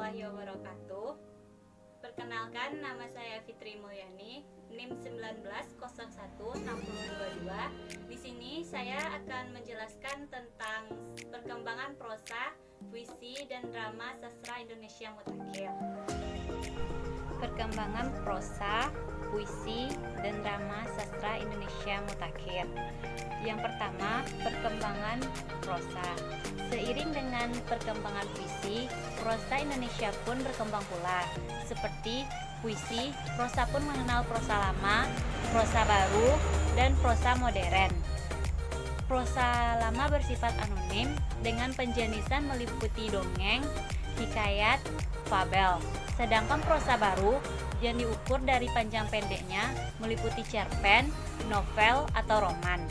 warahmatullahi wabarakatuh. Perkenalkan, nama saya Fitri Mulyani, NIM 19016022. Di sini saya akan menjelaskan tentang perkembangan prosa, puisi, dan drama sastra Indonesia mutakhir. Perkembangan prosa, puisi, dan drama sastra Indonesia mutakhir. Yang pertama, perkembangan prosa. Seiring dengan perkembangan puisi, prosa Indonesia pun berkembang pula. Seperti puisi, prosa pun mengenal prosa lama, prosa baru, dan prosa modern. Prosa lama bersifat anonim dengan penjenisan meliputi dongeng, hikayat, fabel. Sedangkan prosa baru yang diukur dari panjang pendeknya meliputi cerpen, novel, atau roman.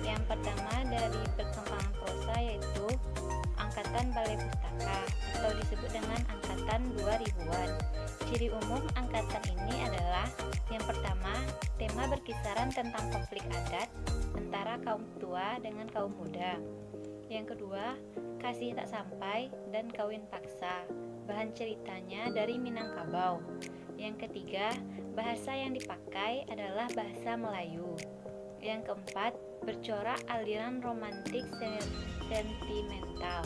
Yang pertama dari perkembangan prosa yaitu angkatan balai pustaka atau disebut dengan angkatan 2000-an. Ciri umum angkatan ini adalah yang pertama, tema berkisaran tentang konflik adat antara kaum tua dengan kaum muda. Yang kedua, kasih tak sampai dan kawin paksa. Bahan ceritanya dari Minangkabau. Yang ketiga, bahasa yang dipakai adalah bahasa Melayu. Yang keempat, bercorak aliran romantik sentimental.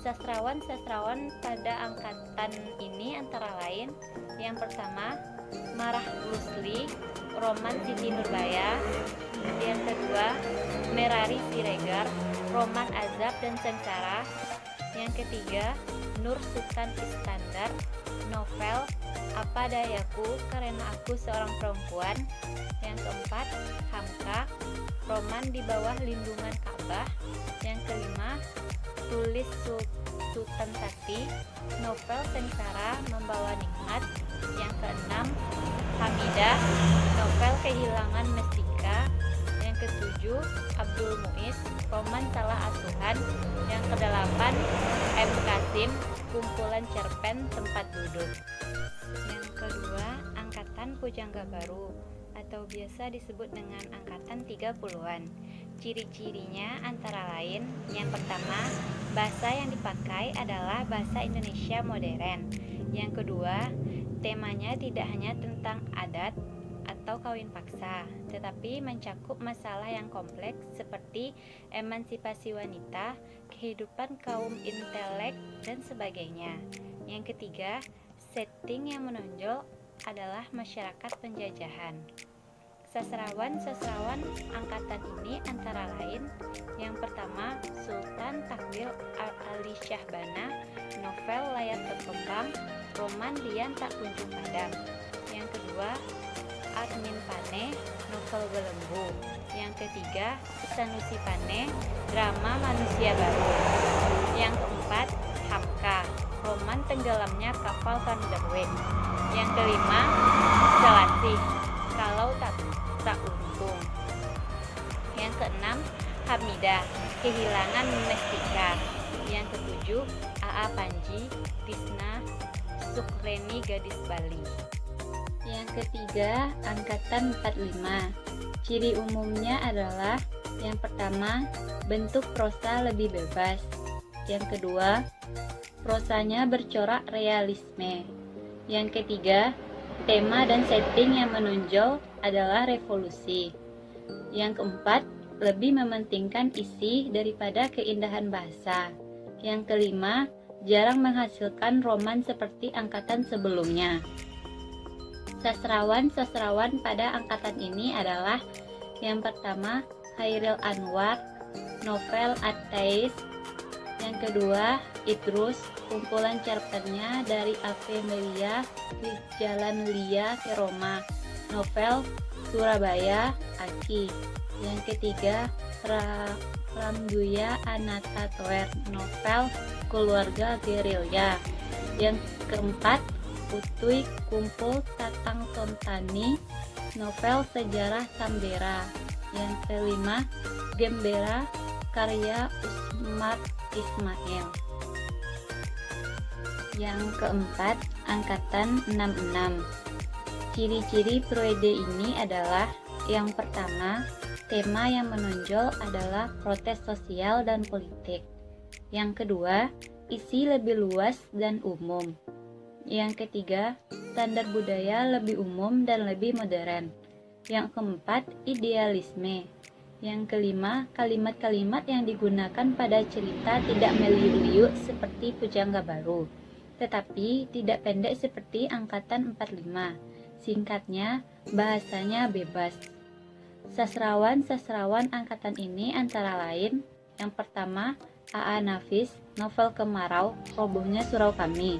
Sastrawan-sastrawan pada angkatan ini antara lain yang pertama, Marah Rusli, roman Siti Nurbaya. Yang kedua, Merari Siregar, roman Azab dan Sengsara. Yang ketiga, Nur Sultan Iskandar, novel Apa Dayaku Karena Aku Seorang Perempuan. Yang keempat, Hamka, roman Di Bawah Lindungan Ka'bah. Yang kelima, Tulis Sultan Sati, novel Sengsara Membawa Nikmat. Yang keenam, Hamidah, novel Kehilangan Mestika. Yang ketujuh, Abdul Muiz, roman Salah Asuhan. Yang kedelapan, M. Kasim, kumpulan cerpen Tempat Duduk. Yang kedua, angkatan Pujangga Baru atau biasa disebut dengan angkatan 30-an. Ciri-cirinya antara lain, yang pertama, bahasa yang dipakai adalah bahasa Indonesia modern. Yang kedua, temanya tidak hanya tentang adat atau kawin paksa, tetapi mencakup masalah yang kompleks seperti emansipasi wanita, kehidupan kaum intelek, dan sebagainya. Yang ketiga, setting yang menonjol adalah masyarakat penjajahan. Sastrawan angkatan ini antara lain yang pertama, Sultan Takdir Ali Syahbana, novel Layar Berkembang, roman Dian Tak Kunjung Padam. Yang kedua, Armin Pane, novel Belenggu. Yang ketiga, Sanusi Pane, drama Manusia Baru. Yang keempat, Hamka, roman tenggelamnya kapal Van der Weyden. Yang kelima, Selasih, kalau tak untung. Yang keenam, Hamidah, kehilangan mestika. Yang ketujuh, A.A. Panji, Tisna Sukreni, gadis Bali. Yang ketiga, angkatan 45. Ciri umumnya adalah yang pertama, bentuk prosa lebih bebas. Yang kedua, prosanya bercorak realisme. Yang ketiga, tema dan setting yang menonjol adalah revolusi. Yang keempat, lebih mementingkan isi daripada keindahan bahasa. Yang kelima, jarang menghasilkan roman seperti angkatan sebelumnya. Sastrawan pada angkatan ini adalah yang pertama, Hairil Anwar, novel Ateis. Yang kedua, Idrus, kumpulan cerpennya dari Ave Melia di Jalan Lia ke Roma, novel Surabaya Aki. Yang ketiga, Ramduya Anata Toer, novel Keluarga Gerilya. Yang keempat, Utuy Kumpul Tatang Tontani, novel Sejarah Sambera. Yang kelima, Gembera, karya Usmar Ismail. Yang keempat, angkatan 66. Ciri-ciri proede ini adalah yang pertama, tema yang menonjol adalah protes sosial dan politik. Yang kedua, isi lebih luas dan umum. Yang ketiga, standar budaya lebih umum dan lebih modern. Yang keempat, idealisme. Yang kelima, kalimat-kalimat yang digunakan pada cerita tidak meliu-liu seperti Pujangga Baru, tetapi tidak pendek seperti Angkatan 45. Singkatnya, bahasanya bebas. Sastrawan-sastrawan angkatan ini antara lain, yang pertama, A.A. Nafis, novel Kemarau, Robohnya Surau Kami.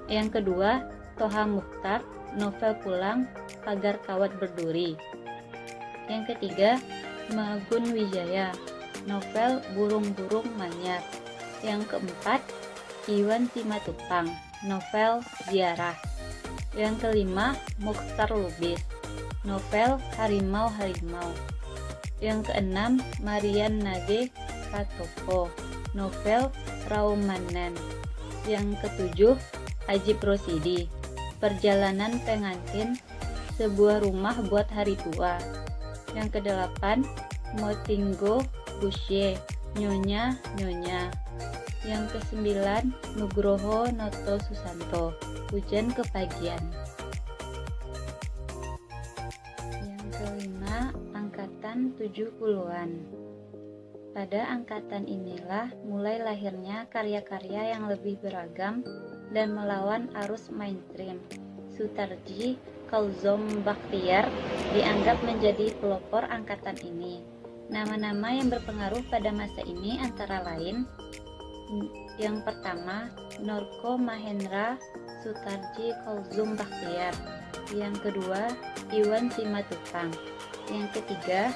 Yang kedua, Toha Muchtar, novel Pulang, Pagar Kawat Berduri. Yang ketiga, Magun Wijaya, novel Burung-Burung Manyar. Yang keempat, Iwan Simatupang, novel Ziarah. Yang kelima, Mukhtar Lubis, novel Harimau-Harimau. Yang keenam, Marian Nage Katoko, novel Raumanan. Yang ketujuh, Ajib Rosidi, Perjalanan Pengantin, Sebuah Rumah Buat Hari Tua. Yang kedelapan, Motinggo Busye, Nyonya Nyonya. Yang kesembilan, Nugroho Noto Susanto, Hujan Kepagian. Yang kelima, angkatan 70-an. Pada angkatan inilah mulai lahirnya karya-karya yang lebih beragam dan melawan arus mainstream. Sutarji Kauzom Bakhtiar dianggap menjadi pelopor angkatan ini. Nama-nama yang berpengaruh pada masa ini antara lain, yang pertama, Norko Mahendra Sutarji Kauzom Bakhtiar. Yang kedua, Iwan Simatupang. Yang ketiga,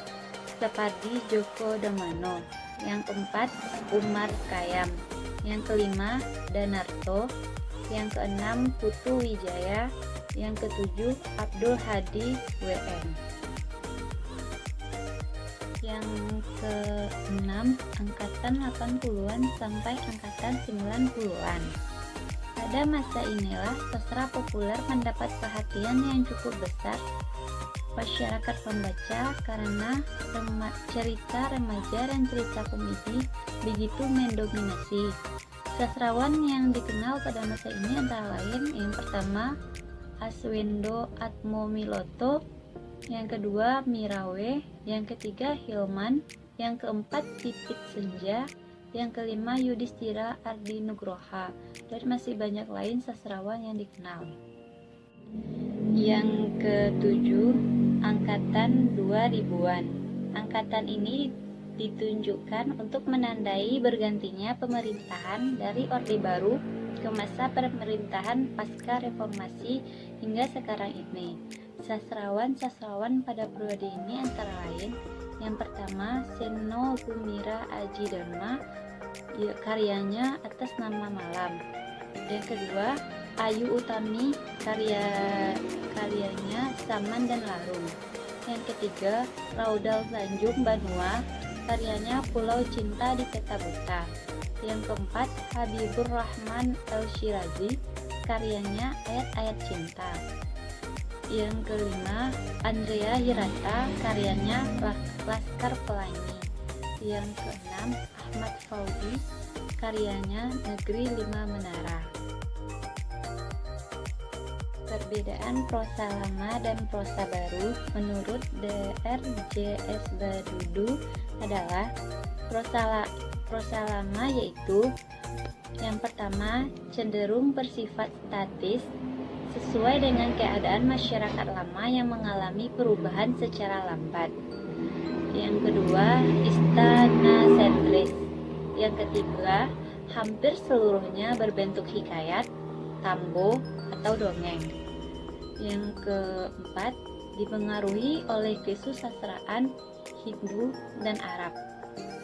Sapardi Djoko Damono. Yang keempat, Umar Khayyam. Yang kelima, Danarto. Yang keenam, Putu Wijaya. Yang ketujuh, Abdul Hadi WM. Yang keenam, angkatan 80-an sampai angkatan 90-an. Pada masa inilah sastra populer mendapat perhatian yang cukup besar masyarakat pembaca karena cerita remaja dan cerita komedi begitu mendominasi. Sastrawan yang dikenal pada masa ini antara lain, yang pertama, Aswendo Atmowiloto, yang kedua Mirawe, yang ketiga Hilman, yang keempat Pipit Senja, yang kelima Yudhistira Ardi Nugroha, dan masih banyak lain sastrawan yang dikenal. Yang ketujuh, angkatan 2000-an. Angkatan ini ditunjukkan untuk menandai bergantinya pemerintahan dari Orde Baru ke masa pemerintahan pasca reformasi hingga sekarang ini. Sastrawan-sastrawan pada periode ini antara lain, yang pertama, Seno Gumira Aji Dharma, karyanya Atas Nama Malam. Yang kedua, Ayu Utami, karyanya Saman dan Larung. Yang ketiga, Raudal Tanjung Banua, karyanya Pulau Cinta di Peta Buta. Yang keempat, Habibur Rahman El-Shirazi, karyanya Ayat-Ayat Cinta. Yang kelima, Andrea Hirata, karyanya Laskar Pelangi. Yang keenam, Ahmad Faudi, karyanya Negeri Lima Menara. Perbedaan prosa lama dan prosa baru menurut Dr. J.S. Badudu adalah prosa lama yaitu yang pertama, cenderung bersifat statis sesuai dengan keadaan masyarakat lama yang mengalami perubahan secara lambat. Yang kedua, istana sentris. Yang ketiga, hampir seluruhnya berbentuk hikayat, tambo, atau dongeng. Yang keempat, dipengaruhi oleh kesusastraan Hindu dan Arab.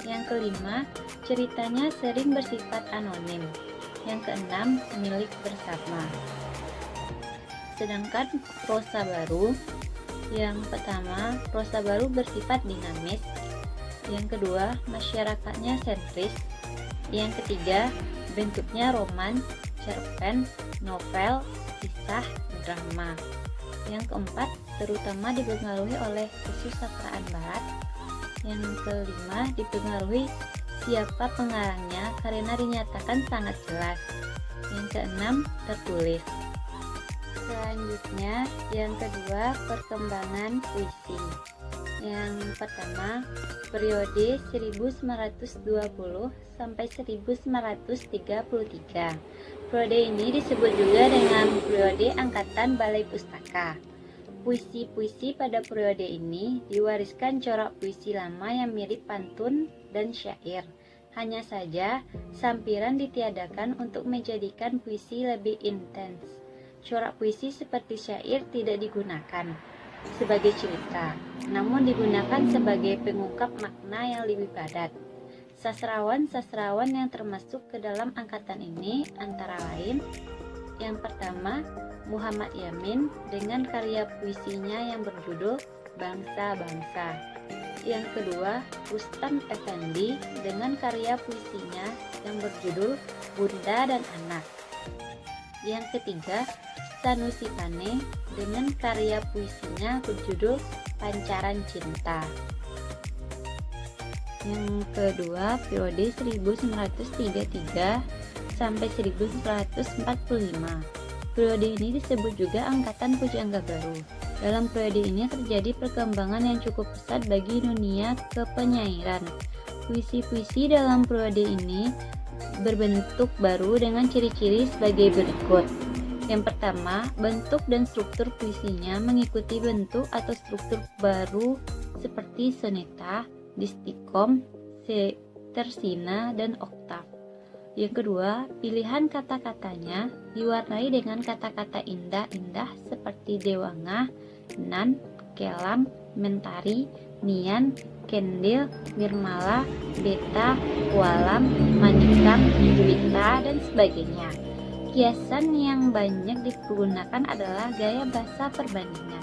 Yang kelima, ceritanya sering bersifat anonim. Yang keenam, milik bersama. Sedangkan prosa baru, yang pertama, prosa baru bersifat dinamis. Yang kedua, masyarakatnya sentris. Yang ketiga, bentuknya roman, cerpen, novel, kisah, drama. Yang keempat, terutama dipengaruhi oleh kesusastraan barat. Yang kelima, dipengaruhi siapa pengarangnya karena dinyatakan sangat jelas. Yang keenam, tertulis. Selanjutnya, yang kedua, perkembangan puisi. Yang pertama, periode 1920 sampai 1933. Periode ini disebut juga dengan periode angkatan Balai Pustaka. Puisi-puisi pada periode ini diwariskan corak puisi lama yang mirip pantun dan syair. Hanya saja, sampiran ditiadakan untuk menjadikan puisi lebih intens. Corak puisi seperti syair tidak digunakan sebagai cerita, namun digunakan sebagai pengungkap makna yang lebih padat. Sastrawan-sastrawan yang termasuk ke dalam angkatan ini antara lain: yang pertama, Muhammad Yamin dengan karya puisinya yang berjudul Bangsa-Bangsa. Yang kedua, Rustam Effendi dengan karya puisinya yang berjudul Bunda dan Anak. Yang ketiga, Sanusi Pane dengan karya puisinya berjudul Pancaran Cinta. Yang kedua, periode 1933 sampai 1945. Periode ini disebut juga Angkatan Pujangga Baru. Dalam periode ini terjadi perkembangan yang cukup pesat bagi dunia kepenyairan. Puisi-puisi dalam periode ini berbentuk baru dengan ciri-ciri sebagai berikut. Yang pertama, bentuk dan struktur puisinya mengikuti bentuk atau struktur baru seperti soneta, distikom, tersina, dan oktav. Yang kedua, pilihan kata-katanya diwarnai dengan kata-kata indah-indah seperti dewanga, nan, kelam, mentari, nian, kendil, nirmala, beta, walam, manikam, juwita, dan sebagainya. Kiasan yang banyak digunakan adalah gaya bahasa perbandingan.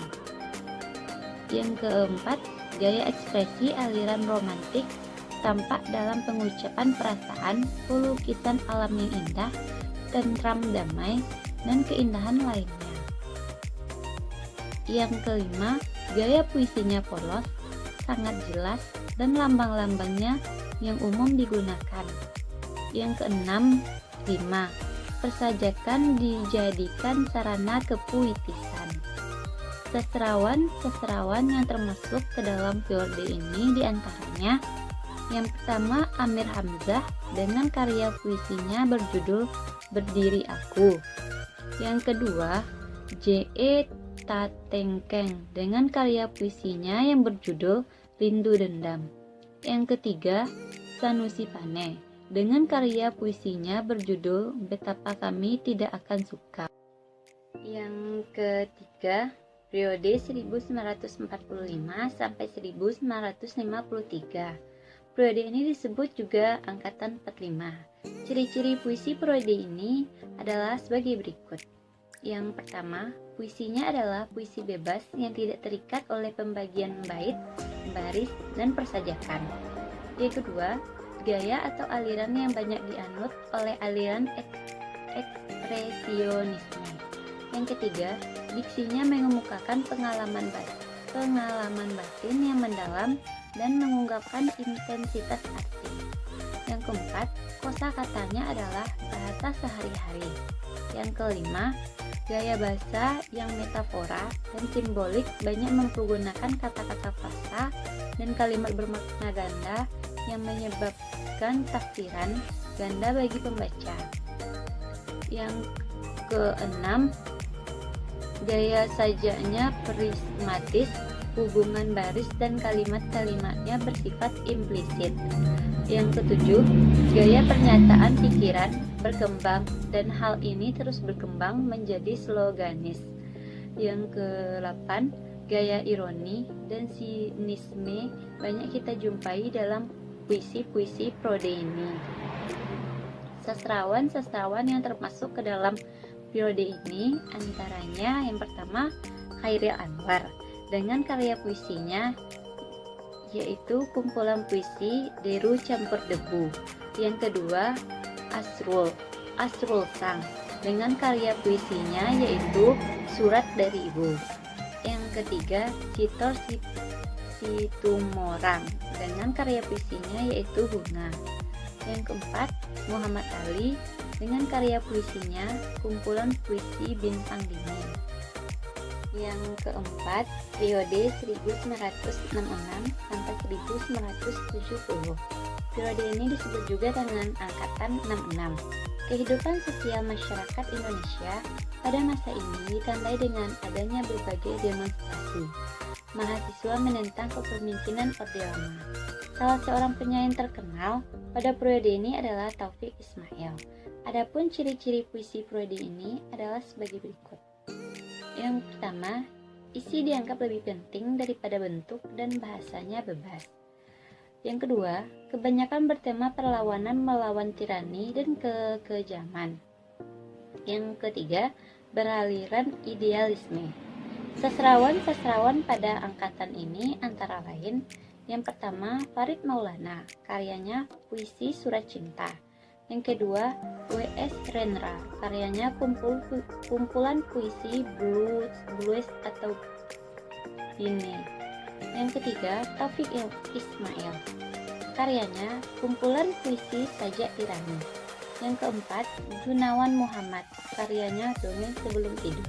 Yang keempat, gaya ekspresi aliran romantik tampak dalam pengucapan perasaan, pelukisan alam yang indah, tentram damai, dan keindahan lainnya. Yang kelima, gaya puisinya polos, sangat jelas, dan lambang-lambangnya yang umum digunakan. Yang keenam, rima. Persajakan dijadikan sarana kepuitisan. Sastrawan-sastrawan yang termasuk ke dalam periode ini diantaranya: yang pertama, Amir Hamzah dengan karya puisinya berjudul Berdiri Aku. Yang kedua, J.E. Tatengkeng dengan karya puisinya yang berjudul Rindu Dendam. Yang ketiga, Sanusi Pane dengan karya puisinya berjudul Betapa Kami Tidak Akan Suka. Yang ketiga, periode 1945 sampai 1953. Periode ini disebut juga Angkatan 45. Ciri-ciri puisi periode ini adalah sebagai berikut. Yang pertama, puisinya adalah puisi bebas yang tidak terikat oleh pembagian bait, baris, dan persajakan. Yang kedua, gaya atau aliran yang banyak dianut oleh aliran ekspresionisme. Yang ketiga, diksinya mengemukakan pengalaman batin yang mendalam dan mengungkapkan intensitas arti. Yang keempat, kosakatanya adalah bahasa sehari-hari. Yang kelima, gaya bahasa yang metafora dan simbolik, banyak mempergunakan kata-kata frasa dan kalimat bermakna ganda yang menyebabkan tafsiran ganda bagi pembaca. Yang keenam, gaya sajanya prismatis, hubungan baris dan kalimat-kalimatnya bersifat implisit. Yang ketujuh, gaya pernyataan pikiran berkembang dan hal ini terus berkembang menjadi sloganis. Yang ke-8, gaya ironi dan sinisme banyak kita jumpai dalam puisi-puisi periode ini. Sastrawan-sastrawan yang termasuk ke dalam periode ini antaranya: yang pertama, Khairil Anwar dengan karya puisinya yaitu kumpulan puisi Deru Campur Debu. Yang kedua, Asrul Sang dengan karya puisinya yaitu Surat dari Ibu. Yang ketiga, Citor Situmorang dengan karya puisinya yaitu Bunga. Yang keempat, Muhammad Ali dengan karya puisinya Kumpulan Puisi Bintang Dingin. Yang keempat, periode 1966 sampai 1970. Periode ini disebut juga dengan Angkatan 66. Kehidupan sosial masyarakat Indonesia pada masa ini ditandai dengan adanya berbagai demonstrasi. Mahasiswa menentang kepemimpinan Orde Lama. Salah seorang penyair terkenal pada periode ini adalah Taufik Ismail. Adapun ciri-ciri puisi periode ini adalah sebagai berikut. Yang pertama, isi dianggap lebih penting daripada bentuk dan bahasanya bebas. Yang kedua, kebanyakan bertema perlawanan melawan tirani dan kekejaman. Yang ketiga, beraliran idealisme. Sastrawan-sastrawan pada angkatan ini antara lain, yang pertama, Farid Maulana, karyanya Puisi Surat Cinta. Yang kedua, W.S. Rendra, karyanya kumpulan puisi blues atau Bine. Yang ketiga, Taufik Ismail, karyanya kumpulan puisi Sajak Tirani. Yang keempat, Gunawan Muhammad, karyanya Dongeng Sebelum Tidur.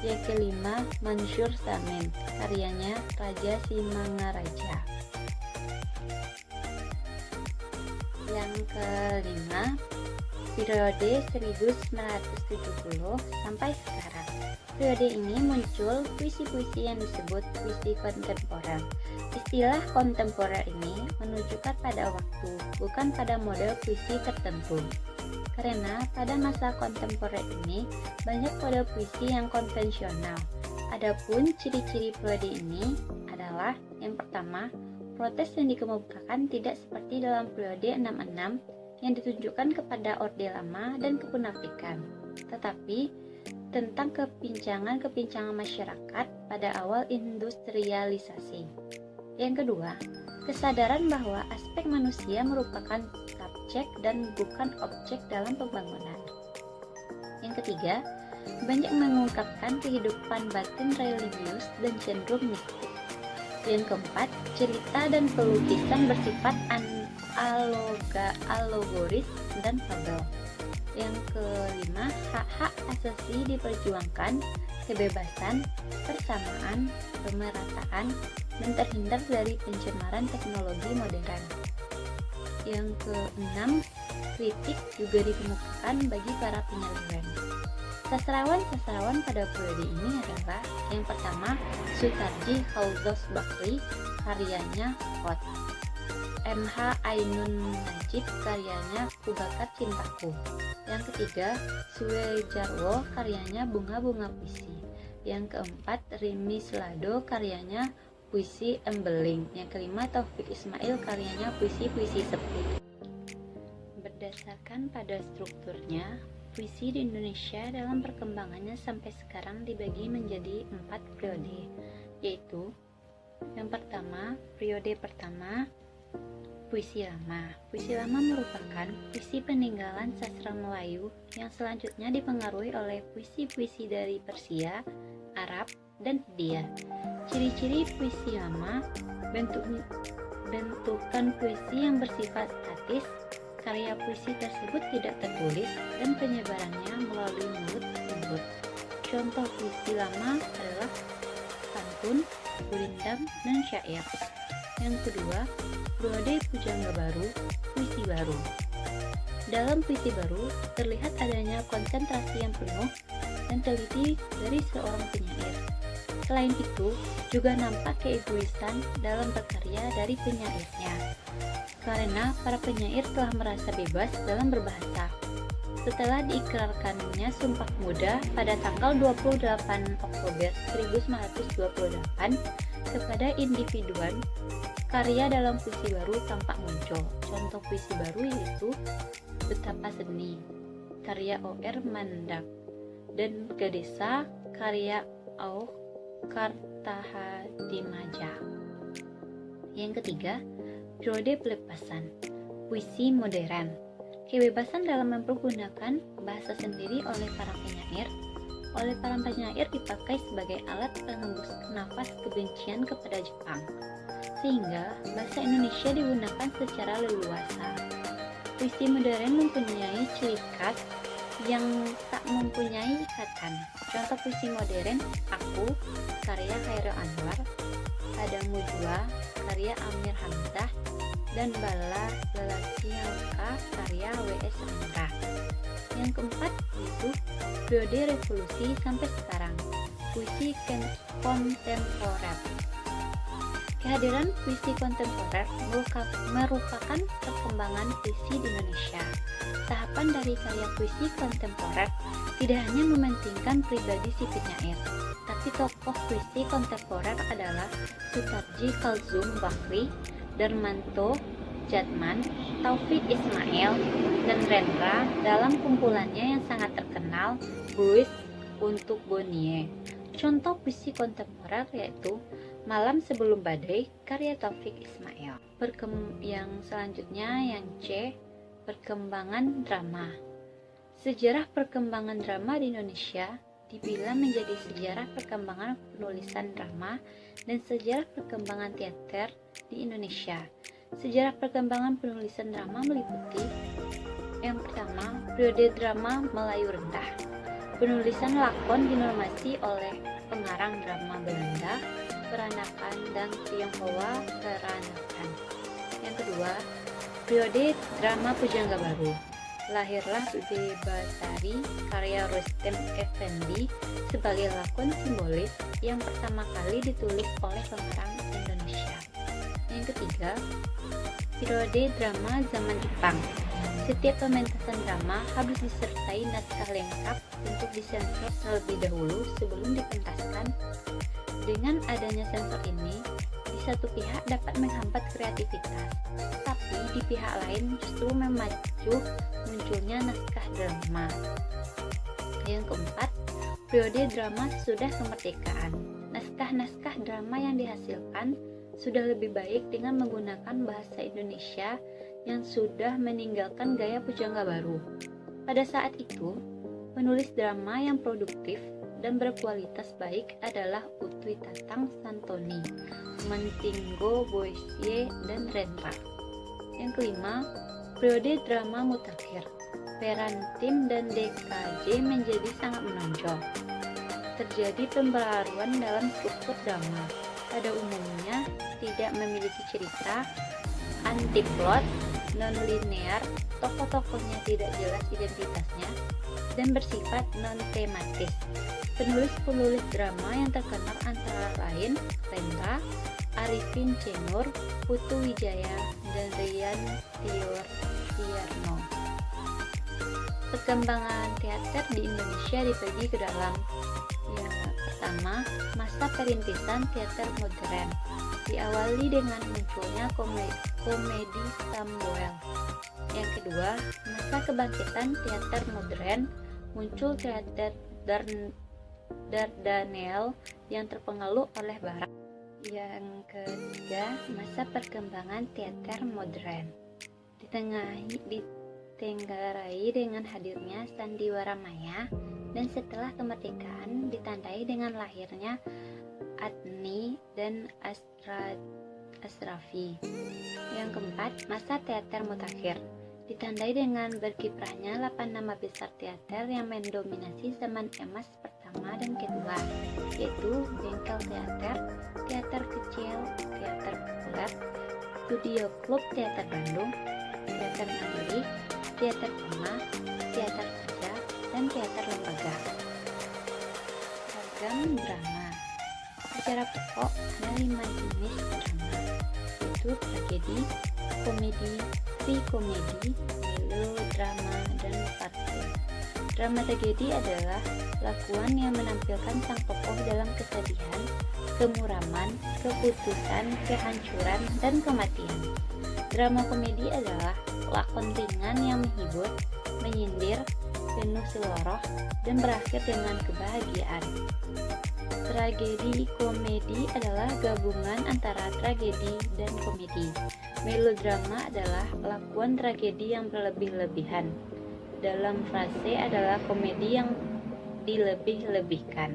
Yang kelima, Mansur Samin, karyanya Raja Simangaraja. Yang kelima, periode 1970 sampai sekarang. Periode ini muncul puisi-puisi yang disebut puisi kontemporer. Istilah kontemporer ini menunjukkan pada waktu, bukan pada model puisi tertentu. Karena pada masa kontemporer ini banyak model puisi yang konvensional. Adapun ciri-ciri periode ini adalah yang pertama, protes yang dikemukakan tidak seperti dalam periode 66 yang ditunjukkan kepada Orde Lama dan kemunafikan, tetapi tentang kepincangan masyarakat pada awal industrialisasi. Yang kedua, kesadaran bahwa aspek manusia merupakan subjek dan bukan objek dalam pembangunan. Yang ketiga, banyak mengungkapkan kehidupan batin religius dan cenderung mistik. Yang keempat, cerita dan pelukisan bersifat alegoris dan fabel. Yang kelima, hak-hak asasi diperjuangkan, kebebasan, persamaan, pemerataan, dan terhindar dari pencemaran teknologi modern. Yang keenam, kritik juga dikemukakan bagi para penyeleweng. Sastrawan-sastrawan pada periode ini adalah yang pertama, Sutarji Hauzos Bakri, karyanya Kot. M.H. Ainun Najib, karyanya Kubakat Cintaku. Yang ketiga, Suejarwo, karyanya Bunga-Bunga Puisi. Yang keempat, Rimi Selado, karyanya Puisi Embeling. Yang kelima, Taufik Ismail, karyanya Puisi-Puisi Sepi. Berdasarkan pada strukturnya, puisi di Indonesia dalam perkembangannya sampai sekarang dibagi menjadi 4 periode, yaitu yang pertama, periode pertama, puisi lama. Puisi lama merupakan puisi peninggalan sastra Melayu yang selanjutnya dipengaruhi oleh puisi-puisi dari Persia, Arab, dan India. Ciri-ciri puisi lama, bentukan puisi yang bersifat statis, karya puisi tersebut tidak tertulis, dan penyebarannya melalui mulut ke mulut. Contoh puisi lama adalah pantun, gurindam, dan syair. Yang kedua, periode pujangga baru, puisi baru. Dalam puisi baru, terlihat adanya konsentrasi yang penuh dan teliti dari seorang penyair. Selain itu, juga nampak keegoisan dalam berkarya dari penyairnya, karena para penyair telah merasa bebas dalam berbahasa. Setelah diikrarkannya Sumpah Pemuda pada tanggal 28 Oktober 1928 kepada individuan, karya dalam puisi baru tampak muncul. Contoh puisi baru yaitu Betapa Seni, karya O.R. Mandak, dan Gadesa, karya Auh Kartahadimaja. Yang ketiga, periode pelepasan, puisi modern. Kebebasan dalam mempergunakan bahasa sendiri oleh para penyair dipakai sebagai alat pengembus nafas kebencian kepada Jepang, sehingga bahasa Indonesia digunakan secara leluasa. Puisi modern mempunyai ciri khas yang tak mempunyai ikatan. Contoh puisi modern: Aku, karya Khairil Anwar; Padamu Jua, karya Amir Hamzah; dan Bala Lelaki yang Leka, karya W.S. Rendra. Yang keempat yaitu periode revolusi sampai sekarang, puisi kontemporer. Kehadiran puisi kontemporer merupakan perkembangan puisi di Indonesia. Tahapan dari karya puisi kontemporer tidak hanya mementingkan pribadi si penyair, tapi tokoh puisi kontemporer adalah Sutarji Kalzum Bakri, Darmanto Jatman, Taufik Ismail, dan Rendra dalam kumpulannya yang sangat terkenal, Blues untuk Bonnie. Contoh puisi kontemporer yaitu Malam Sebelum Badai, karya Taufik Ismail. Yang selanjutnya yang C, perkembangan drama. Sejarah perkembangan drama di Indonesia dibilang menjadi sejarah perkembangan penulisan drama dan sejarah perkembangan teater di Indonesia. Sejarah perkembangan penulisan drama meliputi: yang pertama, periode drama Melayu rendah. Penulisan lakon dinormasi oleh pengarang drama Belanda, Peranakan, dan Tionghoa Peranakan. Yang kedua, periode drama Pujangga Baru. Lahirlah Bebe Batari, karya Rustem Effendi, sebagai lakon simbolis yang pertama kali ditulis oleh pengarang Indonesia. Yang ketiga, periode drama zaman Jepang. Setiap pementasan drama harus disertai naskah lengkap untuk disensor terlebih dahulu sebelum dipentaskan. Dengan adanya sensor ini, di satu pihak dapat menghambat kreativitas, tapi di pihak lain justru memacu munculnya naskah drama. Yang keempat, periode drama sesudah kemerdekaan. Naskah-naskah drama yang dihasilkan sudah lebih baik dengan menggunakan bahasa Indonesia yang sudah meninggalkan gaya Pujangga Baru. Pada saat itu, penulis drama yang produktif dan berkualitas baik adalah Utwi Tatang Santoni, Mentinggo Boisie, dan Rendra. Yang kelima, periode drama Mutakhir. Peran tim dan DKJ menjadi sangat menonjol. Terjadi pembaharuan dalam struktur drama. Pada umumnya tidak memiliki cerita, anti-plot, non-linear, tokoh-tokohnya tidak jelas identitasnya, dan bersifat non-tematis. Penulis-penulis drama yang terkenal antara lain Rendra, Arifin C. Nur, Putu Wijaya, dan Rian Tiarno. Perkembangan teater di Indonesia dibagi ke dalam: yang pertama, masa perintisan teater modern, diawali dengan munculnya komedi Samuel. Yang kedua, masa kebangkitan teater modern, muncul teater Dardanelle yang terpengaruh oleh Barat. Yang ketiga, masa perkembangan teater modern, ditenggarai dengan hadirnya sandiwara maya, dan setelah kemerdekaan ditandai dengan lahirnya Adni dan Asrafi. Yang keempat, masa teater mutakhir, ditandai dengan berkiprahnya 8 nama besar teater yang mendominasi zaman emas pertama dan kedua, yaitu Bengkel Teater, Teater Kecil, Teater Populer, Studio Klub Teater Bandung, Teater Mandiri, Teater Prima, Teater Kerja, dan Teater Lembaga. Ragam drama. Secara pokok ada 5 jenis drama, yaitu tragedi, komedi, trikomedi, melodrama, dan farce. Drama tragedi adalah lakuan yang menampilkan sang tokoh dalam kesedihan, kemuraman, keputusan, kehancuran, dan kematian. Drama komedi adalah lakon ringan yang menghibur, menyindir, penuh seloroh, dan berakhir dengan kebahagiaan. Tragedi komedi adalah gabungan antara tragedi dan komedi. Melodrama adalah lakuan tragedi yang berlebih-lebihan. Dalam frase adalah komedi yang dilebih-lebihkan.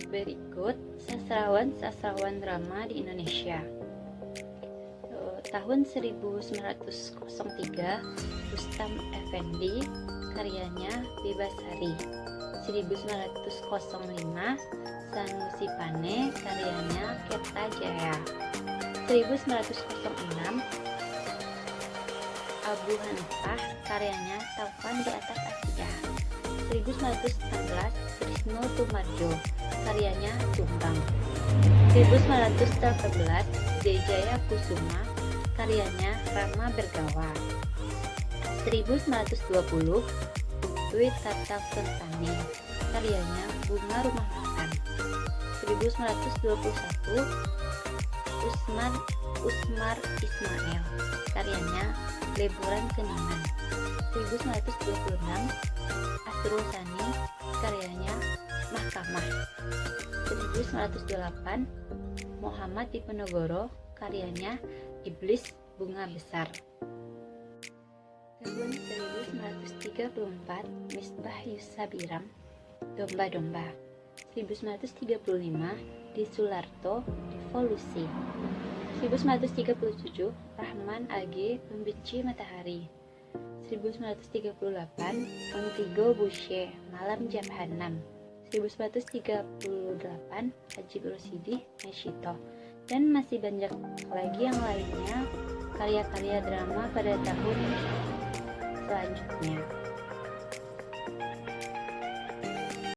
Berikut sastrawan-sastrawan drama di Indonesia. Tahun 1903, Rustam Effendi, karyanya Bebasari. 1905, Sanusi Pane, karyanya Kertajaya. 1906, Abu Hanifah, karyanya Taufan di Atas Asia. 1916, Trisno Tumadjo, karyanya Tumbang. 1918, Jaya Kusuma, karyanya Rama Bergawa. 1920, Utwi Tata Kertani, karyanya Bunga Rumah Makan. 1921, Usmar Ismail, karyanya Leburan Kenangan. 1926, Asrul Sani, karyanya Mahkamah. 1928, Muhammad Diponegoro, karyanya Iblis Bunga Besar. Tahun 1934, Misbah Yusabiram, Domba-Domba. 1935, Di Sularto, Revolusi. 1937, Rahman AG, Membenci Matahari. 1938, Ontigo Bushe, Malam Jahanam. 1938, Haji Rosidi, Neshito. Dan masih banyak lagi yang lainnya karya-karya drama pada tahun selanjutnya.